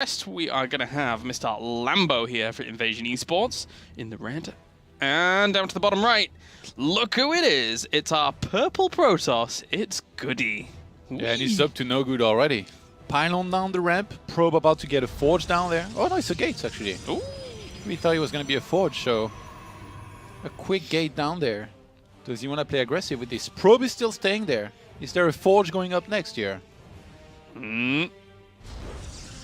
Next, we are going to have Mr. Lambo here for Invasion Esports in the red. And down to the bottom right, look who it is. It's our purple Protoss. It's Goody. Yeah, and he's up to no good already. Pylon down the ramp, Probe about to get a Forge down there. Oh no, it's a Gates actually. Ooh. We thought it was going to be a Forge, so a quick gate down there. Does he want to play aggressive with this? Probe is still staying there. Is there a Forge going up next year?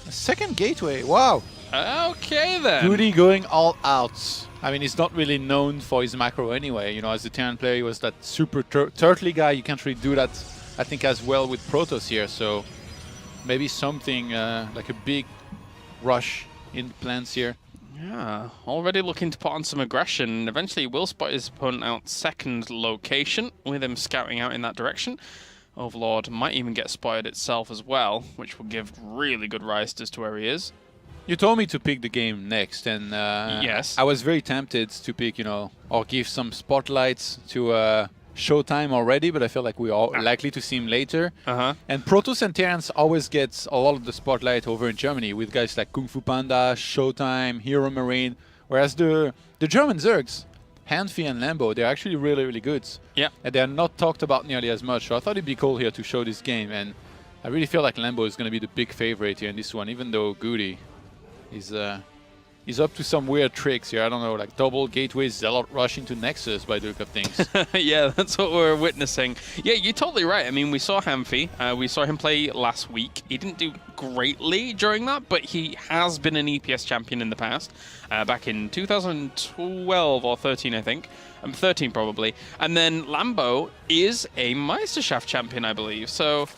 A second gateway, wow. Okay then. Goody going all out. I mean, he's not really known for his macro anyway. You know, as a Terran player, he was that super turtly guy. You can't really do that, I think, as well with Protoss here. So maybe something like a big rush in plans here. Yeah, already looking to put on some aggression. Eventually, will spot his opponent out second location with him scouting out in that direction. Overlord might even get spotted itself as well, which will give really good rise as to where he is. You told me to pick the game next, and yes, I was very tempted to pick, you know, or give some spotlights to Showtime already, but I feel like we are likely to see him later. And Protoss and Terrans always gets a lot of the spotlight over in Germany with guys like Kung Fu Panda, Showtime, Hero Marine, whereas the German Zergs, Hanfi and Lambo, they're actually really, really good. Yeah. And they're not talked about nearly as much, so I thought it'd be cool here to show this game, and I really feel like Lambo is going to be the big favorite here in this one, even though Goody is up to some weird tricks here. I don't know, like double gateway Zealot rush into Nexus by the look of things. Yeah, that's what we're witnessing. Yeah, you're totally right. I mean, we saw Hanfi. We saw him play last week. He didn't do greatly during that, but he has been an EPS champion in the past. Back in 2012 or 13, I think. 13 probably. And then Lambo is a Meisterschaft champion, I believe. So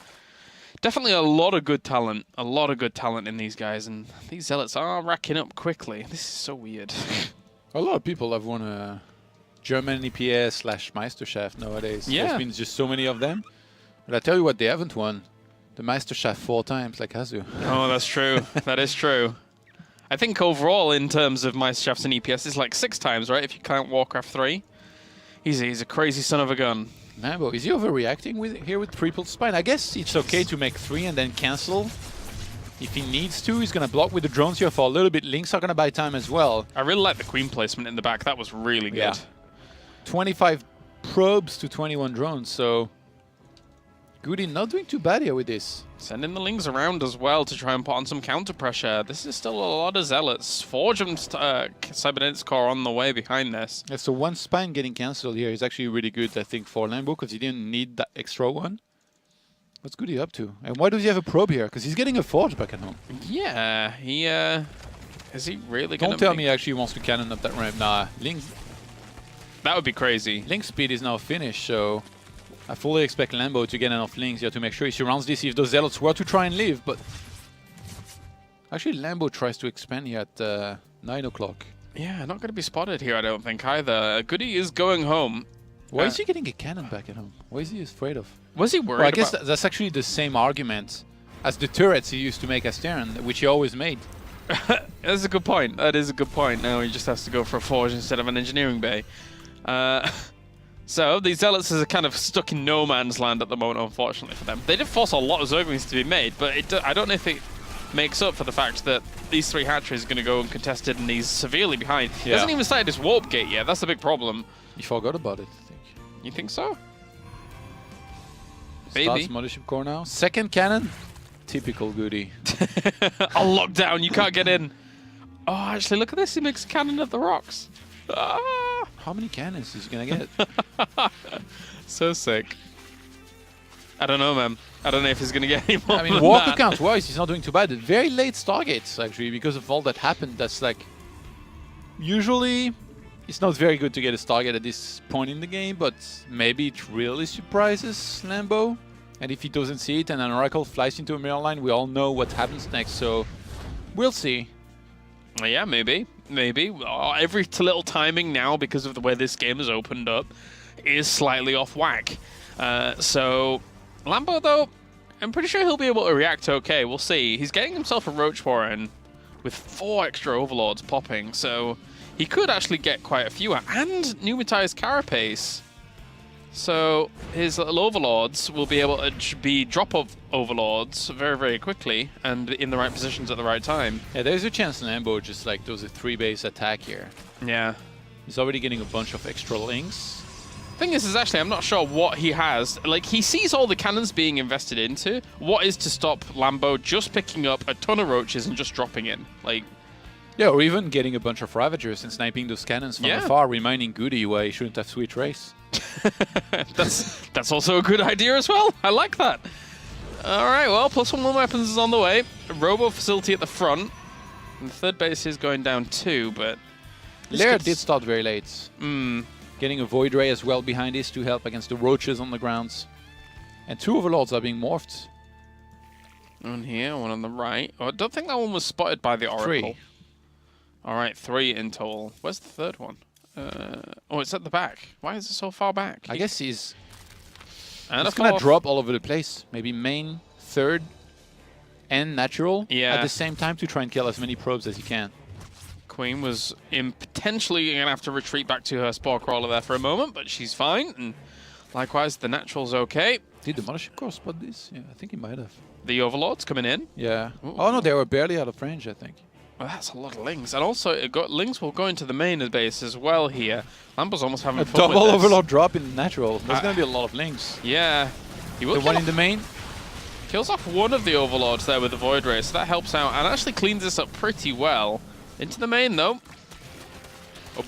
definitely a lot of good talent. A lot of good talent in these guys. And these Zealots are racking up quickly. This is so weird. A lot of people have won a German EPS / Meisterschaft nowadays. Yeah. There's been just so many of them. But I tell you what, they haven't won the Meisterschaft 4 times like Hazu. Oh, that's true. That is true. I think overall, in terms of Meisterschafts and EPS, it's like 6 times, right? If you count Warcraft 3. He's a crazy son of a gun. Lambo, is he overreacting here with triple spine? I guess it's okay to make 3 and then cancel. If he needs to, he's going to block with the drones here for a little bit. Links are going to buy time as well. I really like the queen placement in the back. That was really good. Yeah. 25 probes to 21 drones, so Goody not doing too bad here with this. Sending the Lings around as well to try and put on some counter pressure. This is still a lot of Zealots. Forge and Cybernetics Core on the way behind this. Yeah, so one spine getting cancelled here is actually really good, I think, for Lambo, because he didn't need that extra one. What's Goody up to? And why does he have a probe here? Because he's getting a Forge back at home. Yeah, he is he really going to... Don't tell me he actually wants to cannon up that ramp. Nah, Link... That would be crazy. Link speed is now finished, so I fully expect Lambo to get enough links here to make sure he surrounds this if those Zealots were to try and leave, but actually Lambo tries to expand here at 9 o'clock. Yeah, not going to be spotted here, I don't think, either. Goody is going home. Why is he getting a cannon back at home? What is he afraid of? Was he worried Well, I guess that's actually the same argument as the turrets he used to make as Terran, which he always made. That's a good point. That is a good point. Now he just has to go for a Forge instead of an engineering bay. So these Zealots are kind of stuck in no man's land at the moment, unfortunately for them. They did force a lot of Zerglings to be made, but I don't know if it makes up for the fact that these 3 hatcheries are going to go uncontested and he's severely behind. He hasn't even started his warp gate yet. That's the big problem. You forgot about it, I think. You think so? Starts Mothership Core now. Second cannon. Typical Goody. A lockdown. You can't get in. Oh, actually, look at this. He makes a cannon at the rocks. Ah. How many cannons is he going to get? So sick. I don't know, man. I don't know if he's going to get any more. I mean, walker count-wise, he's not doing too bad. Very late Stargates, actually, because of all that happened. That's like... Usually, it's not very good to get a Stargate at this point in the game, but maybe it really surprises Lambo. And if he doesn't see it and an Oracle flies into a mirror line, we all know what happens next, so we'll see. Yeah, maybe. Maybe. Every little timing now, because of the way this game has opened up, is slightly off whack. So, Lambo, though, I'm pretty sure he'll be able to react okay. We'll see. He's getting himself a Roach Warren with 4 extra Overlords popping, so he could actually get quite a few. And pneumatized Carapace. So his little overlords will be able to be drop-off overlords very, very quickly and in the right positions at the right time. Yeah, there's a chance Lambo just like does a 3-base attack here. Yeah. He's already getting a bunch of extra links. Thing is actually, I'm not sure what he has. Like, he sees all the cannons being invested into. What is to stop Lambo just picking up a ton of roaches and just dropping in? Like, yeah, or even getting a bunch of Ravagers and sniping those cannons from afar, reminding Goody why he shouldn't have switched race. that's also a good idea as well. I like that. All right, well, +1 weapons is on the way. A robo facility at the front. And the third base is going down too, but... Laird did start very late. Getting a Void Ray as well behind this to help against the roaches on the grounds. And 2 Overlords are being morphed. One here, one on the right. Oh, I don't think that one was spotted by the Oracle. 3. All right, 3 in total. Where's the third one? Oh, it's at the back. Why is it so far back? I guess he's going to drop all over the place. Maybe main, third, and natural at the same time to try and kill as many probes as he can. Queen was potentially going to have to retreat back to her Spore Crawler there for a moment, but she's fine. And likewise, the Natural's okay. Did the Mothership Core spot this? Yeah, I think he might have. The Overlord's coming in. Yeah. Ooh. Oh, no, they were barely out of range, I think. Well, that's a lot of Lings. And also, Lings will go into the main base as well here. Lambo's almost having fun double with this. Overlord drop in natural. There's going to be a lot of Lings. Yeah. He will the one in the main. Kills off one of the Overlords there with the Void Ray, so that helps out and actually cleans this up pretty well. Into the main, though.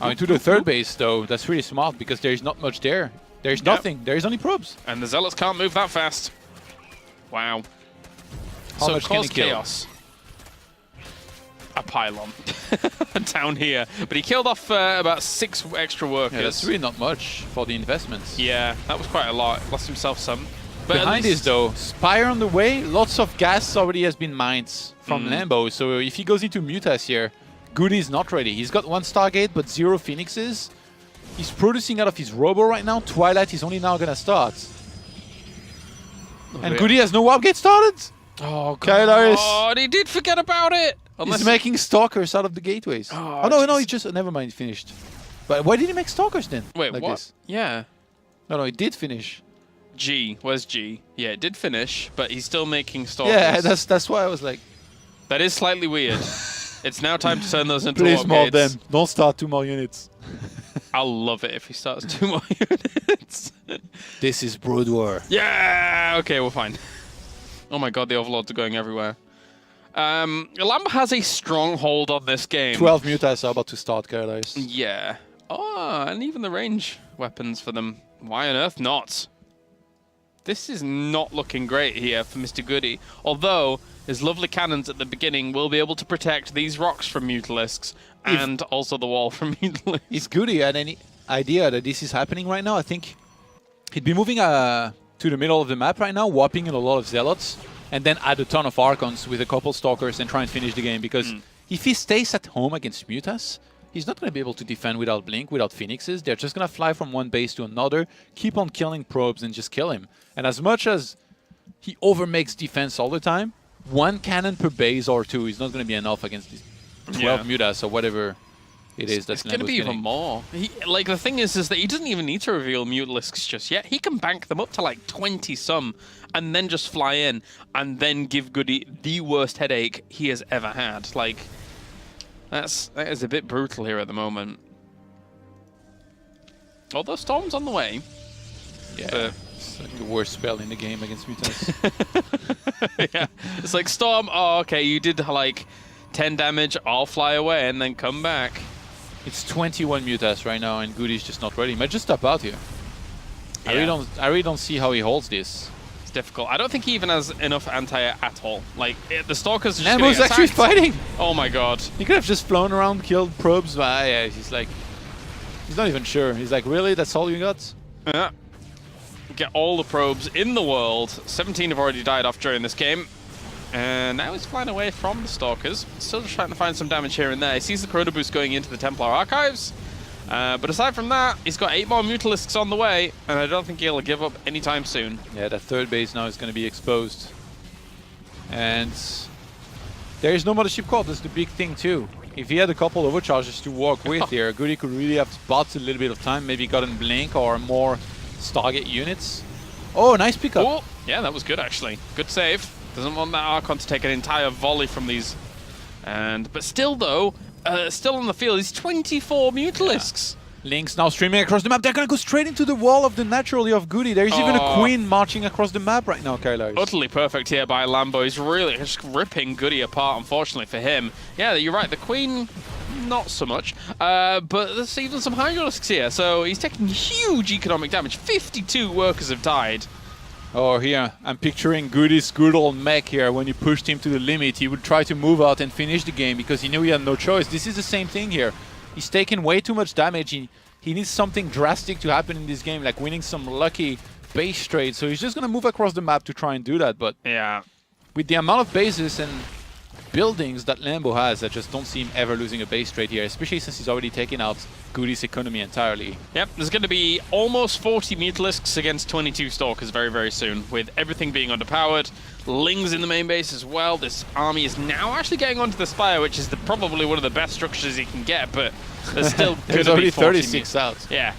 Into the third base, though. That's really smart because there's not much there. There's nothing. There's only probes. And the Zealots can't move that fast. Wow. How much can he kill? Chaos. A pylon down here. But he killed off about 6 extra workers. Yeah, that's really not much for the investments. Yeah, that was quite a lot. Lost himself some. But behind this, though, Spire on the way. Lots of gas already has been mined from Lambo. So if he goes into Mutas here, Goody's not ready. He's got 1 Stargate, but 0 Phoenixes. He's producing out of his Robo right now. Twilight is only now going to start. And Goody has no Warp Gate started. Oh, God. He did forget about it. He's making Stalkers out of the gateways. Oh no, he just... Never mind, he finished. But why did he make Stalkers then? Wait, like what? This? Yeah. No, he did finish. G. Where's G? Yeah, it did finish, but he's still making Stalkers. Yeah, that's why I was like... That is slightly weird. It's now time to turn those into Please Warp mold Gates. them. Don't start 2 more units. I'll love it if he starts 2 more units. This is Brood War. Yeah! Okay, we're fine. Oh my god, the Overlords are going everywhere. Lambo has a strong hold on this game. 12 Mutas are about to start, Carlos. Yeah. Oh, and even the range weapons for them. Why on earth not? This is not looking great here for Mr. Goody. Although, his lovely cannons at the beginning will be able to protect these rocks from Mutalisks and also the wall from Mutalisks. If Goody had any idea that this is happening right now, I think he'd be moving to the middle of the map right now, warping in a lot of Zealots, and then add a ton of Archons with a couple Stalkers and try and finish the game. Because if he stays at home against Mutas, he's not going to be able to defend without Blink, without Phoenixes. They're just going to fly from one base to another, keep on killing probes and just kill him. And as much as he overmakes defense all the time, 1 cannon per base or 2 is not going to be enough against these 12 Mutas or whatever it is that's going to be even more. Like, the thing is that he doesn't even need to reveal Mutalisks just yet. He can bank them up to like 20-some and then just fly in and then give Goody the worst headache he has ever had. Like, that is a bit brutal here at the moment. Although Storm's on the way. Yeah, it's like the worst spell in the game against Mutas. Yeah, it's like, Storm, oh, okay, you did like 10 damage, I'll fly away and then come back. It's 21 Mutas right now, and Goody's just not ready. He might just stop out here. Yeah. I really don't see how he holds this. It's difficult. I don't think he even has enough anti-air at all. Like, the Stalkers are just Lambo's actually fighting! Oh my god. He could have just flown around, killed probes, but yeah, he's like... He's not even sure. He's like, really? That's all you got? Yeah. Get all the probes in the world. 17 have already died off during this game. And now he's flying away from the Stalkers. Still just trying to find some damage here and there. He sees the Corona Boost going into the Templar Archives. But aside from that, he's got 8 more Mutalisks on the way, and I don't think he'll give up anytime soon. Yeah, that third base now is going to be exposed. And there is no Mothership Core. That's the big thing too. If he had a couple overcharges to work with here, Goody could really have bought a little bit of time, maybe gotten Blink or more Stargate units. Oh, nice pickup. Oh, yeah, that was good actually. Good save. Doesn't want that Archon to take an entire volley from these. But still though, still on the field is 24 Mutalisks. Lynx now streaming across the map. They're gonna go straight into the wall of the naturally of Goody. There's even a queen marching across the map right now, Kailash. Utterly perfect here by Lambo. He's really just ripping Goody apart, unfortunately for him. Yeah, you're right. The queen, not so much. But there's even some Hydralisks here. So he's taking huge economic damage. 52 workers have died. Oh, here, I'm picturing Goody's good old mech here. When you pushed him to the limit, he would try to move out and finish the game because he knew he had no choice. This is the same thing here. He's taking way too much damage. He needs something drastic to happen in this game, like winning some lucky base trade. So he's just going to move across the map to try and do that. But yeah, with the amount of bases and buildings that Lambo has, I just don't see him ever losing a base trade here, especially since he's already taken out Goody's economy entirely. Yep, there's going to be almost 40 Mutalisks against 22 Stalkers very, very soon, with everything being underpowered. Lings in the main base as well. This army is now actually getting onto the Spire, which is probably one of the best structures he can get, but there's still there's already 36 out. Yeah,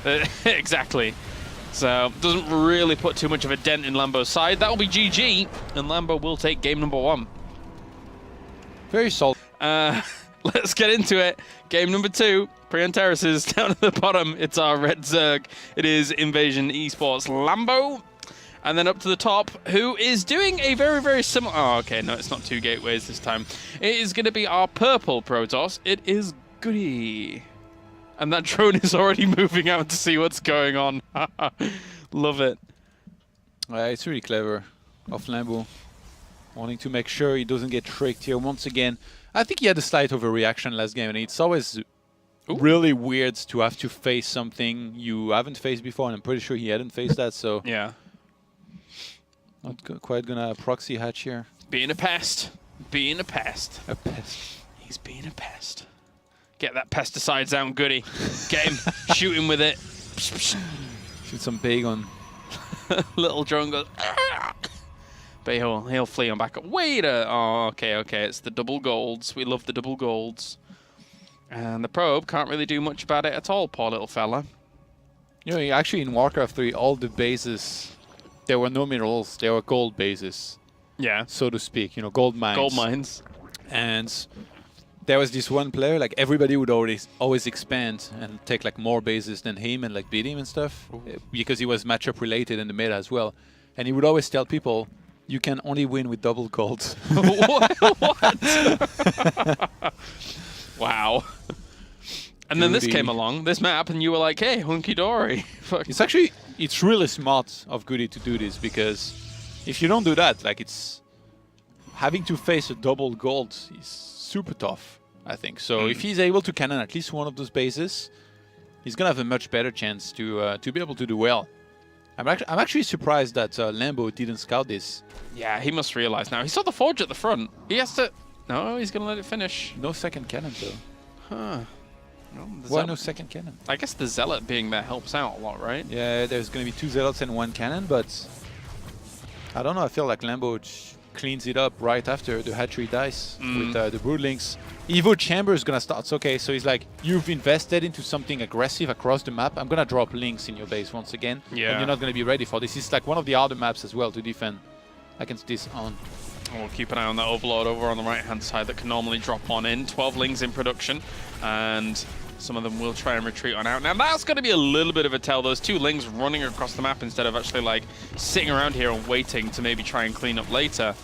exactly. So doesn't really put too much of a dent in Lambo's side. That will be GG, and Lambo will take game number 1. Very solid. Let's get into it. Game number 2. Prion Terraces down at the bottom. It's our Red Zerg. It is Invasion Esports Lambo. And then up to the top, who is doing a very, very similar... Oh, okay, no, it's not 2 gateways this time. It is going to be our purple Protoss. It is Goody. And that drone is already moving out to see what's going on. Love it. It's really clever of Lambo. Wanting to make sure he doesn't get tricked here once again. I think he had a slight overreaction last game, and it's always really weird to have to face something you haven't faced before, and I'm pretty sure he hadn't faced that, so... Yeah. Not quite gonna proxy hatch here. Being a pest. Being a pest. A pest. He's being a pest. Get that pesticides down, Goody. Get him. Shoot him with it. Shoot some bacon. Little drone goes... But he'll flee on back up. Wait a... Oh, okay. It's the double golds. We love the double golds. And the probe can't really do much about it at all, poor little fella. You know, actually in Warcraft 3, all the bases, there were no minerals. There were gold bases. Yeah. So to speak. You know, gold mines. Gold mines. And there was this one player, like everybody would always expand and take like more bases than him and like beat him and stuff. Because he was matchup related in the meta as well. And he would always tell people, you can only win with double gold. What? Wow. And then this came along, this map, and you were like, hey, hunky-dory. It's really smart of Goody to do this, because if you don't do that, like it's having to face a double gold is super tough, I think. So if he's able to cannon at least one of those bases, he's gonna have a much better chance to be able to do well. I'm actually surprised that Lambo didn't scout this. Yeah, he must realize now. He saw the forge at the front. He has to... No, he's going to let it finish. No second cannon, though. Huh. Well, why no second cannon? I guess the Zealot being there helps out a lot, right? Yeah, there's going to be 2 Zealots and 1 cannon, but... I don't know, I feel like Lambo cleans it up right after the hatchery dice with the Broodlings. Evo Chamber is gonna start. Okay, so he's like, you've invested into something aggressive across the map. I'm gonna drop Lynx in your base once again. Yeah. And you're not gonna be ready for this. It's like one of the harder maps as well to defend against this on. We'll keep an eye on that Overlord over on the right-hand side that can normally drop on in. 12 Lings in production, and some of them will try and retreat on out. Now that's going to be a little bit of a tell. Those 2 Lings running across the map instead of actually like sitting around here and waiting to maybe try and clean up later.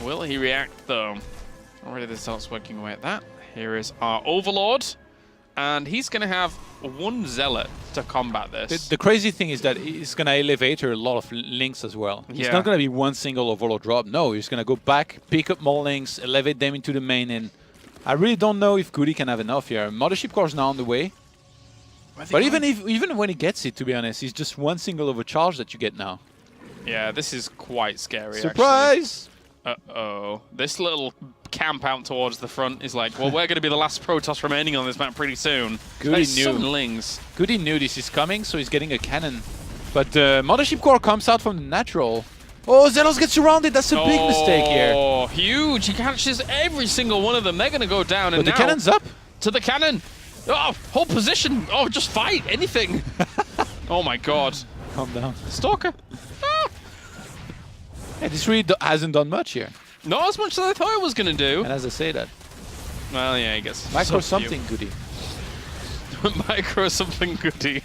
Will he react though? Already this starts working away at that. Here is our Overlord, and he's going to have 1 Zealot to combat this. The crazy thing is that it's going to elevate a lot of Lynx as well. It's not going to be one single Overlord drop. No, he's going to go back, pick up more Lynx, elevate them into the main, and I really don't know if Goody can have enough here. Mothership Core is now on the way. But even when he gets it, to be honest, it's just 1 single overcharge that you get now. Yeah, this is quite scary. Surprise! Uh-oh. This little camp out towards the front is like, well, we're going to be the last Protoss remaining on this map pretty soon. Goody knew. Some Lings. Goody knew this is coming, so he's getting a cannon. But Mothership Core comes out from the natural. Oh, Zelos gets surrounded. That's a big mistake here. Oh, huge. He catches every single one of them. They're going to go down. But the cannon's up. To the cannon. Oh, whole position. Oh, just fight. Anything. Oh my god. Calm down. Stalker. Ah! Yeah, this really hasn't done much here. Not as much as I thought it was going to do. And as I say that, Well, yeah, I guess. micro something goody. Micro something goody.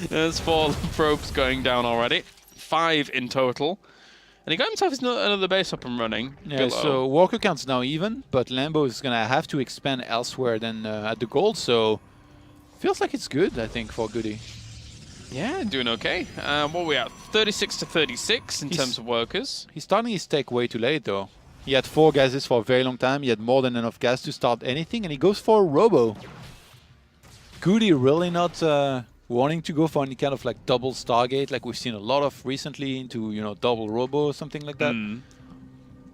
There's 4 probes going down already. 5 in total. And he got himself another base up and running. Yeah, below. so Walker count's now even, but Lambo is going to have to expand elsewhere than at the gold, so feels like it's good, I think, for Goody. Yeah, doing okay. What are we at? 36 to 36 in terms of workers. He's starting his tech way too late, though. He had 4 gases for a very long time. He had more than enough gas to start anything, and he goes for a Robo. Goody really not wanting to go for any kind of like double Stargate, like we've seen a lot of recently, into, you know, double Robo or something like that.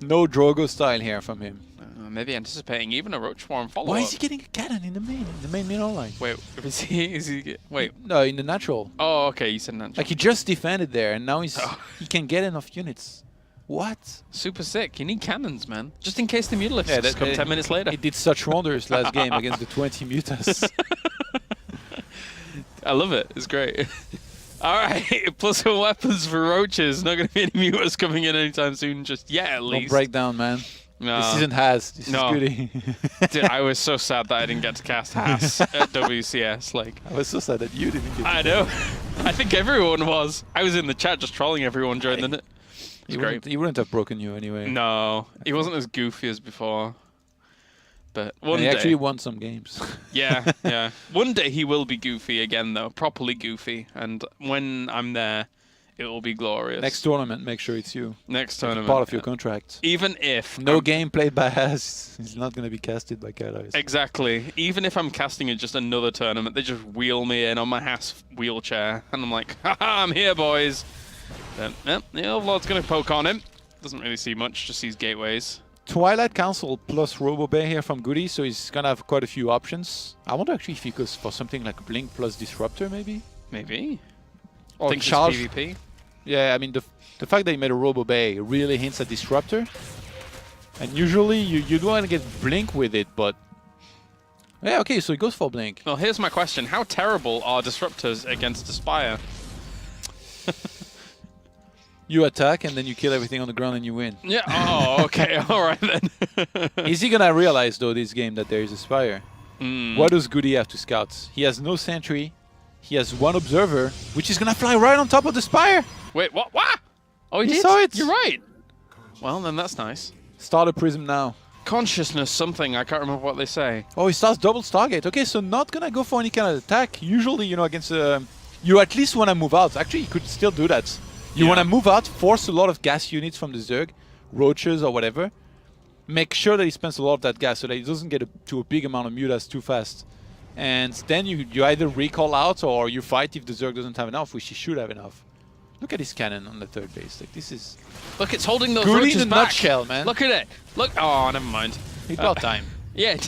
No Drogo style here from him. Maybe anticipating even a Roach Swarm follow-up. Why is he getting a cannon in the main mineral line? Wait, is he? Wait. No, in the natural. Oh, okay, you said natural. Like he just defended there, and now he can get enough units. What? Super sick. You need cannons, man. Just in case the Mutalisks come 10 minutes later. He did such wonders last game against the 20 Mutas. I love it. It's great. All right, +1 weapons for Roaches. Not going to be any Mutas coming in anytime soon, just yet at least. Don't break down, man. No. This isn't Has. This is Goody. Dude, I was so sad that I didn't get to cast Has at WCS. Like, I was so sad that you didn't get to. I know. I think everyone was. I was in the chat just trolling everyone during the... He wouldn't have broken you anyway. No, he wasn't as goofy as before. But one day... He actually won some games. Yeah, yeah. One day he will be goofy again, though. Properly goofy. And when I'm there, it will be glorious. Next tournament, make sure it's you. Next tournament. Part of your contract. Even if... No game played by Has is not going to be casted by Cat Eyes. Exactly. Even if I'm casting in just another tournament, they just wheel me in on my Has wheelchair. And I'm like, haha, I'm here, boys. Then, the Overlord's going to poke on him. Doesn't really see much, just sees gateways. Twilight Council plus Robo Bay here from Goody, so he's going to have quite a few options. I wonder actually if he goes for something like Blink plus Disruptor, maybe? Maybe. Or think charge. PvP. Yeah, I mean, the fact that he made a Robo Bay really hints at Disruptor. And usually you do want to get Blink with it, but... Yeah, okay, so he goes for Blink. Well, here's my question. How terrible are Disruptors against Aspire? You attack and then you kill everything on the ground and you win. Yeah, oh, okay, alright then. Is he gonna realize, though, this game, that there is Aspire? What does Goody have to scout? He has no sentry. He has 1 observer, which is gonna fly right on top of the Spire. Wait, what? What? Oh, he did? saw it. You're right. Well, then that's nice. Start a prism now. Consciousness something, I can't remember what they say. Oh, he starts double Stargate. Okay, so not gonna go for any kind of attack. Usually, you know, against... you at least wanna move out. Actually, you could still do that. You want to move out, force a lot of gas units from the Zerg, Roaches or whatever. Make sure that he spends a lot of that gas so that he doesn't get to a big amount of mutas too fast. And then you either recall out or you fight if the Zerg doesn't have enough, which he should have enough. Look at his cannon on the 3rd base. Like, this is... Look, it's holding those Goody Roaches in a back. nutshell, man. Look at it. Look. Oh, never mind. He got time. Yeah.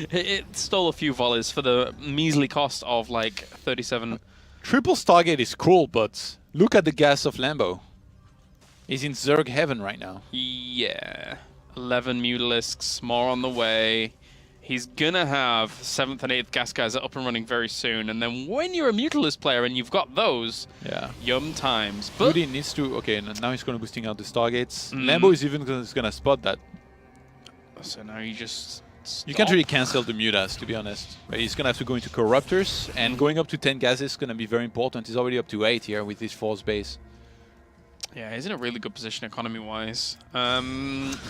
It stole a few volleys for the measly cost of, like, 37... Triple Stargate is cool, but look at the gas of Lambo. He's in Zerg heaven right now. Yeah. 11 Mutalisks, more on the way. He's gonna have 7th and 8th gas guys up and running very soon. And then when you're a Mutalisk player and you've got those, yum times. But Goody needs to... Okay, now he's going to boosting out the Stargates. Lambo is even going to spot that. So now you just... You can't really cancel the mutas, to be honest. He's going to have to go into Corruptors, and going up to 10 gases is going to be very important. He's already up to 8 here with his 4th base. Yeah, he's in a really good position economy-wise.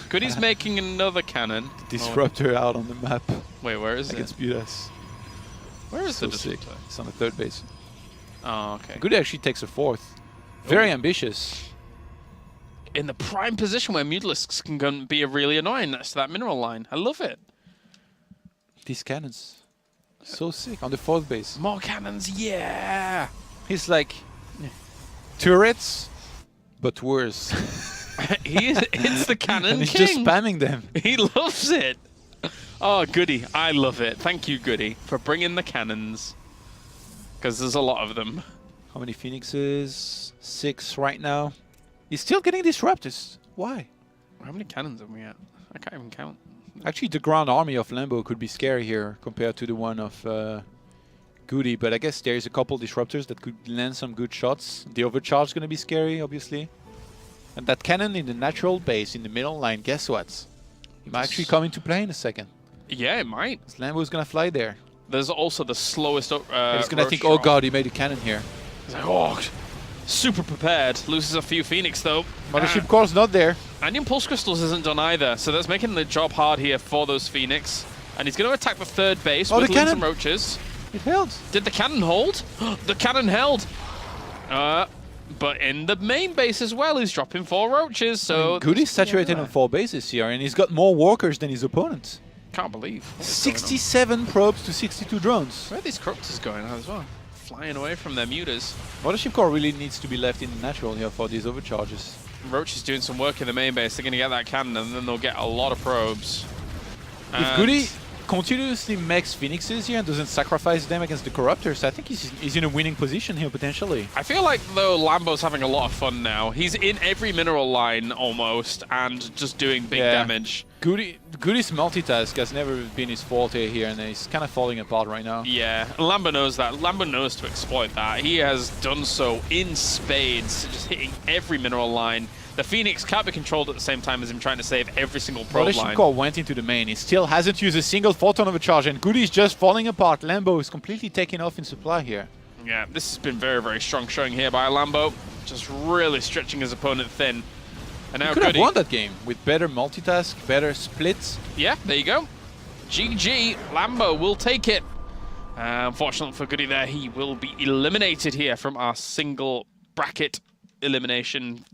Goody's making another cannon. Disruptor out on the map. Wait, where is it? Against mutas. Where is so the sick. Disruptor? It's on the 3rd base. Oh, okay. Goody actually takes a 4th. Very ambitious. In the prime position where Mutalisks can go and be really annoying next to that mineral line. I love it. These cannons. So sick. On the 4th base. More cannons, yeah! He's like... turrets, but worse. It's the cannon and he's king. just spamming them. He loves it. Oh, Goody. I love it. Thank you, Goody, for bringing the cannons. Because there's a lot of them. How many Phoenixes? 6 right now. He's still getting Disruptors. Why? How many cannons have we at? I can't even count. Actually, the ground army of Lambo could be scary here compared to the one of Goody, but I guess there's a couple disruptors that could land some good shots. The overcharge is going to be scary, obviously. And that cannon in the natural base in the middle line, guess what? It might actually come into play in a second. Yeah, it might. This Lambo's going to fly there. There's also the slowest. He's going to think, oh god, he made a cannon here. He's like, oh, super prepared. Loses a few Phoenix though. Mothership Core's not there. And Impulse Crystals isn't done either, so that's making the job hard here for those Phoenix. And he's going to attack the third base with Limbs and Roaches. It held. Did the cannon hold? The cannon held. But in the main base as well, he's dropping 4 Roaches. So Goody's saturated on 4 bases here, and he's got more walkers than his opponent. Can't believe. 67 probes to 62 drones. Where are these Corruptors going as well? Flying away from their muters. Mothership Core really needs to be left in the natural here for these overcharges. Roach is doing some work in the main base. They're going to get that cannon, and then they'll get a lot of probes. If Goody continuously makes Phoenixes here and doesn't sacrifice them against the Corruptors, I think he's in a winning position here, potentially. I feel like, though, Lambo's having a lot of fun now. He's in every mineral line, almost, and just doing big damage. Goody's multitask has never been his forte here, and he's kind of falling apart right now. Yeah, Lambo knows that. Lambo knows to exploit that. He has done so in spades, just hitting every mineral line. The Phoenix can't be controlled at the same time as him trying to save every single probe line. Core went into the main. He still hasn't used a single photon overcharge, and Goody's just falling apart. Lambo is completely taking off in supply here. Yeah, this has been very, very strong showing here by Lambo. Just really stretching his opponent thin. And now he could have won that game with better multitask, better splits. Yeah, there you go. GG, Lambo will take it. Unfortunately for Goody there, he will be eliminated here from our single bracket elimination